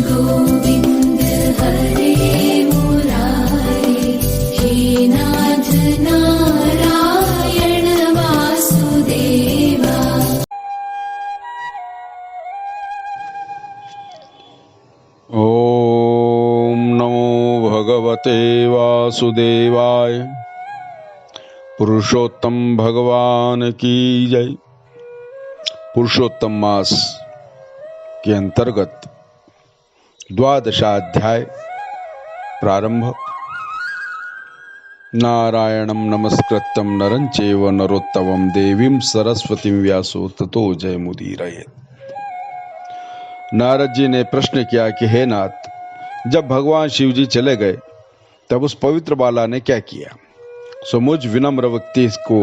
गोविन्द हरे मुरारे, हे नाथ नारायण वासुदेवा। ओम नमो भगवते वासुदेवाय। पुरुषोत्तम भगवान की जय। पुरुषोत्तम मास के अंतर्गत द्वादशाध्याय प्रारंभ। नारायणं नमस्कृत्यं नरं चैव नरोत्तमं देवीं सरस्वतीं व्यासो ततो जयमुदीरयेत्। नारद जी ने प्रश्न किया कि हे नाथ, जब भगवान शिव जी चले गए तब उस पवित्र बाला ने क्या किया? सो मुझ विनम्र व्यक्ति को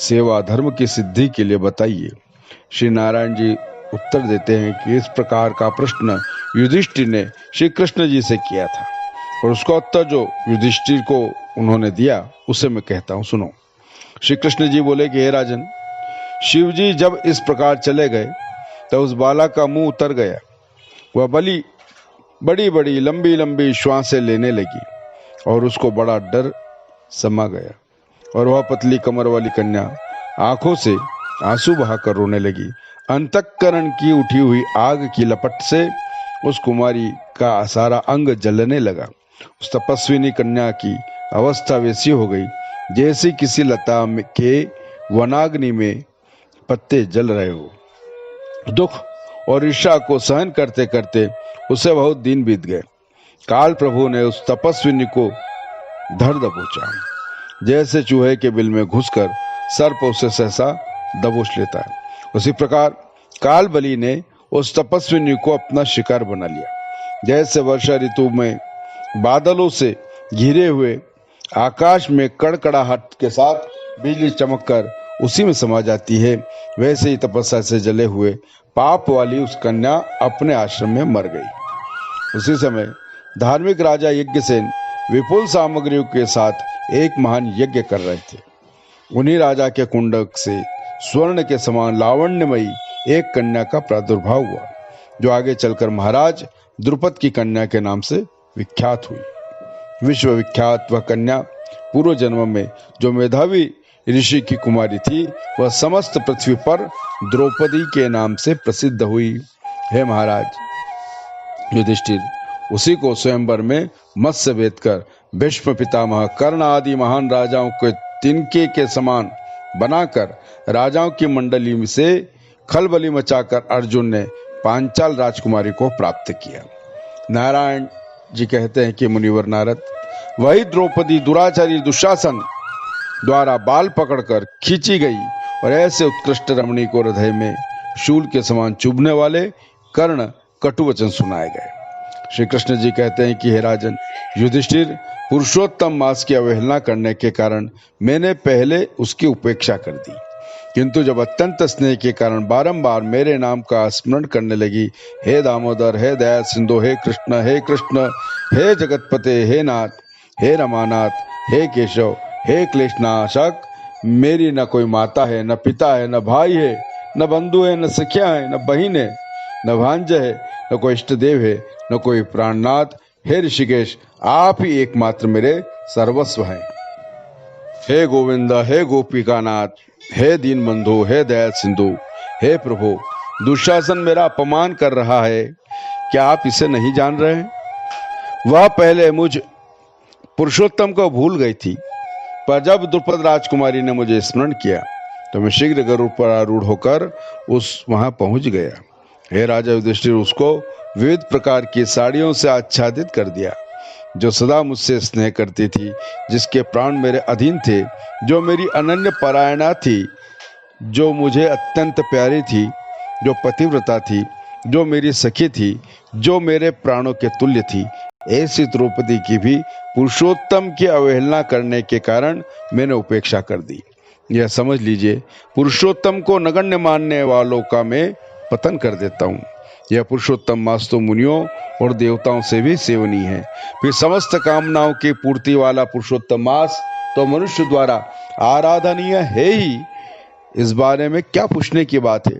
सेवा धर्म की सिद्धि के लिए बताइए। श्री नारायण जी उत्तर देते हैं कि इस प्रकार का प्रश्न युधिष्ठिर ने श्री कृष्ण जी से किया था और उसका उत्तर जो युधिष्ठिर को उन्होंने दिया उसे मैं कहता हूँ, सुनो। श्री कृष्ण जी बोले कि हे राजन, शिव जी जब इस प्रकार चले गए तब उस बाला का मुंह उतर गया। वह बड़ी बड़ी लंबी लंबी श्वासें लेने लगी और उसको बड़ा डर समा गया और वह पतली कमर वाली कन्या आंखों से आंसू बहाकर रोने लगी। अंतःकरण की उठी हुई आग की लपट से उस कुमारी का सारा अंग जलने लगा। उस तपस्विनी कन्या की अवस्था वैसी हो गई जैसे किसी लता के वनाग्नि में पत्ते जल रहे हो। दुख और ईर्ष्या को सहन करते करते उसे बहुत दिन बीत गए। काल प्रभु ने उस तपस्विनी को धर दबोचा, जैसे चूहे के बिल में घुसकर सर्प उसे सहसा दबोच लेता है। उसी प्रकार काल बलि ने उस तपस्विनी को अपना शिकार बना लिया। जैसे वर्षा ऋतु में बादलों से घिरे हुए आकाश में कड़कड़ाहट के साथ बिजली चमककर उसी में समा जाती है, वैसे ही तपस्या से जले हुए पाप वाली उस कन्या अपने आश्रम में मर गई। उसी समय धार्मिक राजा यज्ञसेन विपुल सामग्रियों के साथ एक महान यज्ञ कर रहे थे। उन्हीं राजा के कुंडक से स्वर्ण के समान लावण्यमयी एक कन्या का प्रादुर्भाव हुआ, जो आगे चलकर महाराज द्रुपद की कन्या के नाम से विख्यात हुई। विश्वविख्यात वह कन्या पूर्व जन्म में जो मेधावी ऋषि की कुमारी थी, वह समस्त पृथ्वी पर द्रौपदी के नाम से प्रसिद्ध हुई। हे महाराज युधिष्ठिर, उसी को स्वयंवर में मत्स्य भेद कर भीष्म पितामह, कर्ण आदि महान राजाओं के तिनके के समान बनाकर राजाओं की मंडली से खलबली मचाकर अर्जुन ने पांचाल राजकुमारी को प्राप्त किया। नारायण जी कहते हैं कि मुनिवर नारद, वही द्रौपदी दुराचारी दुशासन द्वारा बाल पकड़कर खींची गई और ऐसे उत्कृष्ट रमणी को हृदय में शूल के समान चुभने वाले कर्ण कटु वचन सुनाए गए। श्री कृष्ण जी कहते हैं कि हे राजन युधिष्ठिर, पुरुषोत्तम मास की अवहेलना करने के कारण मैंने पहले उसकी उपेक्षा कर दी, किंतु जब अत्यंत स्नेह के कारण बारंबार मेरे नाम का स्मरण करने लगी, हे दामोदर, हे दया सिंधु, हे कृष्ण, हे कृष्ण, हे जगतपते, हे नाथ, हे रमानाथ, हे केशव, हे क्लेशनाशक, मेरी न कोई माता है, न पिता है, न भाई है, न बंधु है, न सखिया है, न बहिन है, न भांजा है, न कोई इष्ट देव है, न कोई प्राणनाथ। हे ऋषिकेश, आप ही एकमात्र मेरे सर्वस्व हैं। हे गोविंद, हे गोपिकानाथ, हे दीन बंधु, हे दया सिंधु, हे प्रभु, दुशासन मेरा अपमान कर रहा है, क्या आप इसे नहीं जान रहे हैं? वह पहले मुझ पुरुषोत्तम को भूल गई थी, पर जब द्रुपद राजकुमारी ने मुझे स्मरण किया तो मैं शीघ्र गरुड़ पर आरूढ़ होकर वहां पहुंच गया। हे राजा युधिष्ठिर, उसको विविध प्रकार की साड़ियों से आच्छादित कर दिया, जो सदा मुझसे स्नेह करती थी, जिसके प्राण मेरे अधीन थे, जो मेरी अनन्य परायणा थी, जो मुझे अत्यंत प्यारी थी, जो पतिव्रता थी, जो मेरी सखी थी, जो मेरे प्राणों के तुल्य थी। ऐसी द्रौपदी की भी पुरुषोत्तम की अवहेलना करने के कारण मैंने उपेक्षा कर दी। यह समझ लीजिए, पुरुषोत्तम को नगण्य मानने वालों का मैं पतन कर देता हूँ। यह पुरुषोत्तम मास तो मुनियों और देवताओं से भी सेवनीय है। फिर समस्त कामनाओं की पूर्ति वाला पुरुषोत्तम मास तो मनुष्य द्वारा आराधनीय है ही, इस बारे में क्या पूछने की बात है।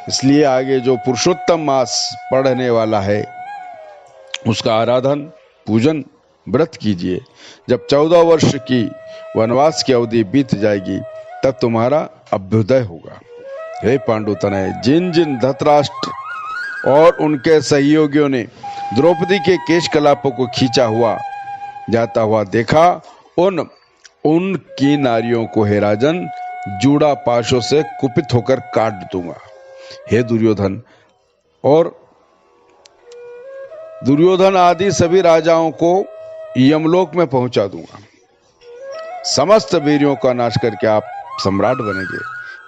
इसलिए आगे जो पुरुषोत्तम मास पढ़ने वाला है उसका आराधन पूजन व्रत कीजिए। जब 14 वर्ष की वनवास की अवधि बीत जाएगी तब तुम्हारा अभ्युदय होगा। हे पांडु तनय, जिन जिन धृतराष्ट्र और उनके सहयोगियों ने द्रौपदी के केश कलापों को खींचा हुआ जाता हुआ देखा, उनकी नारियों को हे राजन जूड़ा पाशों से कुपित होकर काट दूंगा। हे दुर्योधन और दुर्योधन आदि सभी राजाओं को यमलोक में पहुंचा दूंगा। समस्त वीरों का नाश करके आप सम्राट बनेंगे।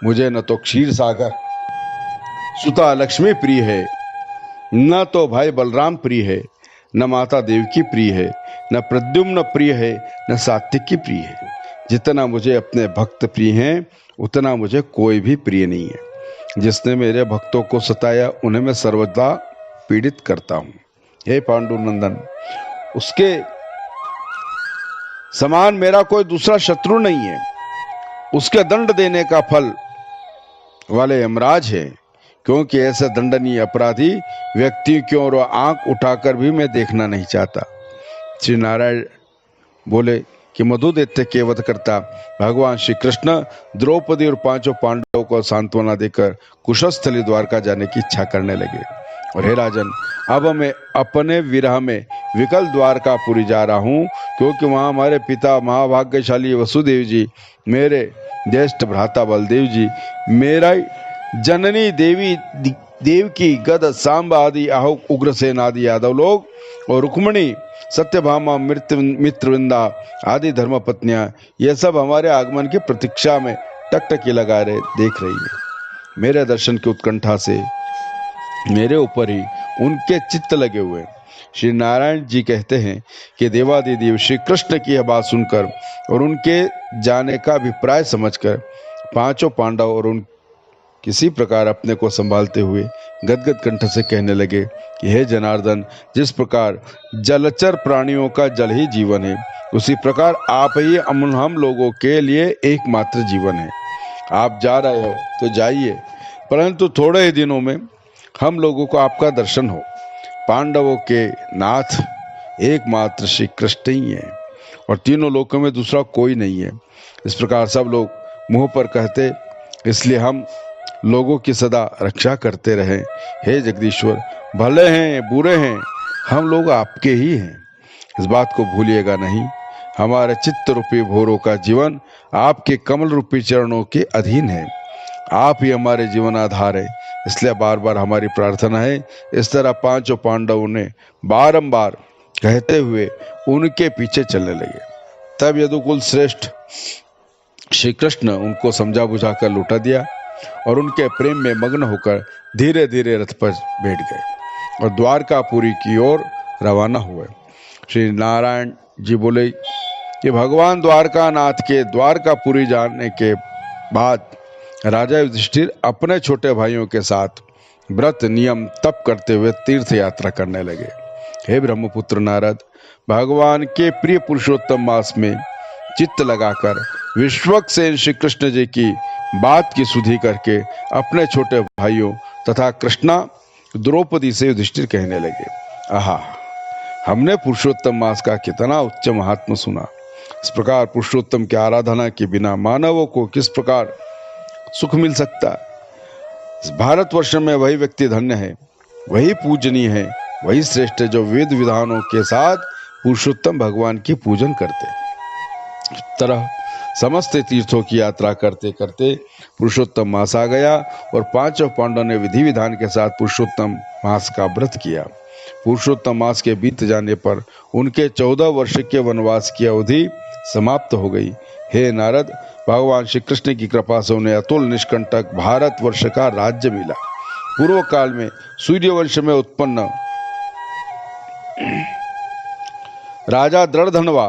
मुझे न तो क्षीर सागर सुता लक्ष्मी प्रिय है, न तो भाई बलराम प्रिय है, न माता देवकी प्रिय है, न प्रद्युम्न प्रिय है, न सात्विकी प्रिय है। जितना मुझे अपने भक्त प्रिय हैं उतना मुझे कोई भी प्रिय नहीं है। जिसने मेरे भक्तों को सताया उन्हें मैं सर्वदा पीड़ित करता हूं। हे पांडुनंदन, उसके समान मेरा कोई दूसरा शत्रु नहीं है। उसके दंड देने का फल वाले यमराज है, क्योंकि ऐसे दंडनीय अपराधी व्यक्ति की ओर आंख उठाकर भी मैं देखना नहीं चाहता। श्री नारायण बोले कि मधुदैत्य के वध करता भगवान श्री कृष्ण द्रौपदी और 5 पांडवों को सांत्वना देकर कुशस्थली द्वारका जाने की इच्छा करने लगे। और हे राजन, अब मैं अपने विरह में विकल द्वारकापुरी जा रहा हूं, क्योंकि वहां हमारे पिता महाभाग्यशाली वसुदेव जी, मेरे ज्येष्ठ भ्राता बलदेव जी, मेरा जननी देवकी, गद, सांब आदि आहुक, उग्रसेन आदि यादव लोग और रुक्मिणी, सत्यभामा, मित्रविंदा आदि धर्मपत्नियां, ये सब हमारे आगमन की प्रतीक्षा में टकटकी लगा रहे देख रही है। मेरे दर्शन की उत्कंठा से मेरे ऊपर ही उनके चित्त लगे हुए। श्री नारायण जी कहते हैं कि देवादिदेव श्री कृष्ण की यह बात सुनकर और उनके जाने का अभिप्राय समझकर 5 पांडव और उन किसी प्रकार अपने को संभालते हुए गदगद कंठ से कहने लगे कि हे जनार्दन, जिस प्रकार जलचर प्राणियों का जल ही जीवन है, उसी प्रकार आप ही हम लोगों के लिए एकमात्र जीवन है। आप जा रहे हो तो जाइए, परंतु थोड़े ही दिनों में हम लोगों को आपका दर्शन हो। पांडवों के नाथ एकमात्र श्री कृष्ण ही है और तीनों लोकों में दूसरा कोई नहीं है। इस प्रकार सब लोग मुंह पर कहते, इसलिए हम लोगों की सदा रक्षा करते रहे। हे जगदीश्वर, भले हैं बुरे हैं, हम लोग आपके ही हैं, इस बात को भूलिएगा नहीं। हमारे चित्त रूपी भोरों का जीवन आपके कमल रूपी चरणों के अधीन है। आप ही हमारे जीवन आधार है, इसलिए बार बार हमारी प्रार्थना है। इस तरह 5 पांडवों ने बारंबार कहते हुए उनके पीछे चलने लगे। तब यदुकुल श्रेष्ठ श्री कृष्ण उनको समझा बुझा कर लौटा दिया और उनके प्रेम में मग्न होकर धीरे धीरे रथ पर बैठ गए और द्वारकापुरी की ओर रवाना हुए। श्री नारायण जी बोले कि भगवान द्वारकानाथ के द्वारकापुरी जाने के बाद राजा युधिष्ठिर अपने छोटे भाइयों के साथ व्रत नियम तप करते हुए तीर्थ यात्रा करने लगे। हे ब्रह्मपुत्र नारद, भगवान के प्रिय पुरुषोत्तम मास में चित्त लगाकर विश्वक्सेन श्री कृष्ण जी की बात की सुधि करके अपने छोटे भाइयों तथा कृष्णा द्रौपदी से युधिष्ठिर कहने लगे, आहा, हमने पुरुषोत्तम मास का कितना उच्च महात्मा सुना। इस प्रकार पुरुषोत्तम की आराधना के बिना मानवों को किस प्रकार सुख मिल सकता है। इस भारतवर्ष में वही व्यक्ति धन्य है, वही पूजनीय है, वही श्रेष्ठ है जो वेद विधानों के साथ पुरुषोत्तम भगवान की पूजन करते हैं। इस तरह समस्त तीर्थों की यात्रा करते करते पुरुषोत्तम मास आ गया और 5 पांडवों ने विधि विधान के साथ पुरुषोत्तम मास का व्रत किया। पुरुषोत्तम मास के बीत जाने पर उनके 14 वर्ष के वनवास की अवधि समाप्त हो गई। हे नारद, भगवान श्री कृष्ण की कृपा से उन्हें अतुल निष्कंटक भारतवर्ष का राज्य मिला। पूर्व काल में सूर्यवंश में उत्पन्न राजा दृढ़धनवा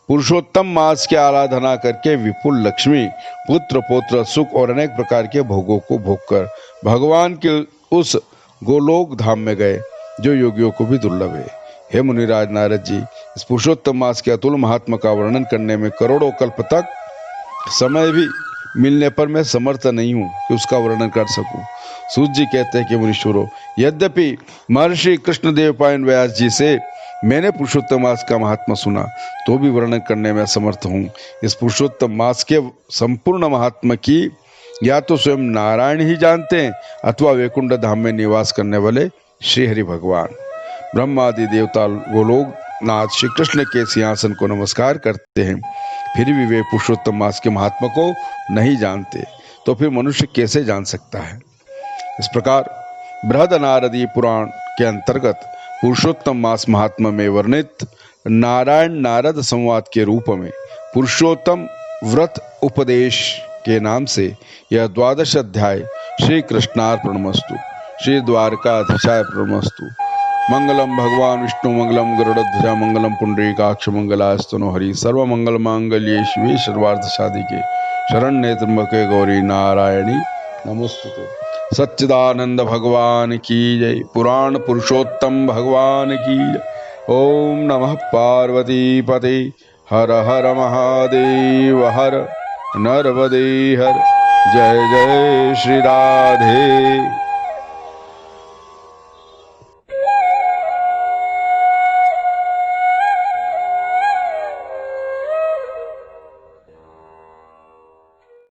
पुरुषोत्तम मास की आराधना करके विपुल लक्ष्मी, पुत्र पौत्र, सुख और अनेक प्रकार के भोगों को भोगकर भगवान के उस गोलोक धाम में गए जो योगियों को भी दुर्लभ है। हे मुनिराज नारद जी, इस पुरुषोत्तम मास के अतुल महात्मा का वर्णन करने में करोड़ों कल्प तक समय भी मिलने पर मैं समर्थ नहीं हूं कि उसका वर्णन कर सकूं। सूत जी कहते हैं कि मुनीश्वरों, यद्यपि महर्षि कृष्णदेव पायन व्यास जी से मैंने पुरुषोत्तम मास का महात्मा सुना, तो भी वर्णन करने में असमर्थ हूँ। इस पुरुषोत्तम मास के संपूर्ण महात्मा की या तो स्वयं नारायण ही जानते हैं अथवा वैकुंठ धाम में निवास करने वाले श्री हरि भगवान। ब्रह्मादि देवता वो लोग नाथ श्री कृष्ण के सिंहासन को नमस्कार करते हैं, फिर भी वे पुरुषोत्तम मास के महात्मा को नहीं जानते, तो फिर मनुष्य कैसे जान सकता है। इस प्रकार बृहदनारदी पुराण के अंतर्गत पुरुषोत्तम मास महात्मा में वर्णित नारायण नारद संवाद के रूप में पुरुषोत्तम व्रत उपदेश के नाम से यह 12 अध्याय श्री कृष्णार्पणमस्तु। श्री द्वारकाधीशाय प्रणमस्तु। मंगलम भगवान विष्णु मंगलम गरुड़ध्वजा मंगलम पुंडरीकाक्ष मंगलास्तनो हरि सर्व मंगल मांगल्ये शिवे सर्वार्थ साधिके शरण्ये त्र्यंबके गौरी नारायणी नमोस्तुते। सच्चिदानंद भगवान की जय। पुराण पुरुषोत्तम भगवान की जय। ओम नमः पार्वती पते। हर हर महादेव हर नर्मदे हर। जय जय श्री राधे।